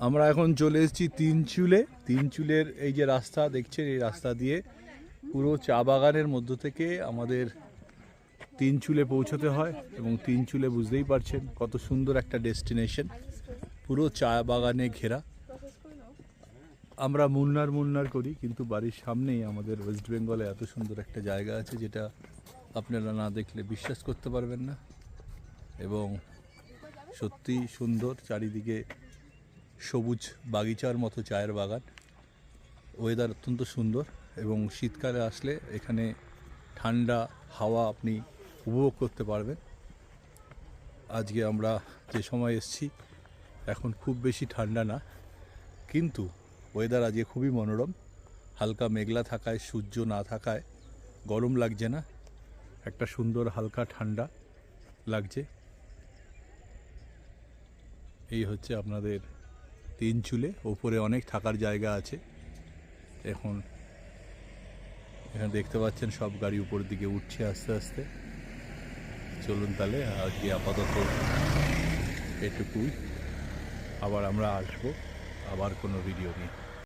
আমরা এখন চলে এসেছি তিনচুলে। তিনচুলের এই যে রাস্তা দেখছেন, এই রাস্তা দিয়ে পুরো চা বাগানের মধ্য থেকে আমাদের তিনচুলে পৌঁছতে হয়। এবং তিনচুলে বুঝতেই পারছেন কত সুন্দর একটা ডেস্টিনেশন, পুরো চা বাগানে ঘেরা। আমরা মুন্নার করি, কিন্তু বাড়ির সামনেই আমাদের ওয়েস্ট বেঙ্গলে এত সুন্দর একটা জায়গা আছে যেটা আপনারা না দেখলে বিশ্বাস করতে পারবেন না। এবং সত্যি সুন্দর, চারিদিকে সবুজ বাগিচার মতো চায়ের বাগান, ওয়েদার অত্যন্ত সুন্দর। এবং শীতকালে আসলে এখানে ঠান্ডা হাওয়া আপনি উপভোগ করতে পারবেন। আজকে আমরা যে সময় এসেছি এখন খুব বেশি ঠান্ডা না, কিন্তু ওয়েদার আজকে খুবই মনোরম। হালকা মেঘলা থাকায়, সূর্য না থাকায় গরম লাগছে না, একটা সুন্দর হালকা ঠান্ডা লাগছে। এই হচ্ছে আপনাদের তিনচুলে। ওপরে অনেক থাকার জায়গা আছে। এখন এখানে দেখতে পাচ্ছেন সব গাড়ি উপরের দিকে উঠছে আস্তে আস্তে। চলুন তাহলে আজকে আপাতত এটুকুই, আবার আমরা আসবো আবার কোনো ভিডিও নিয়ে।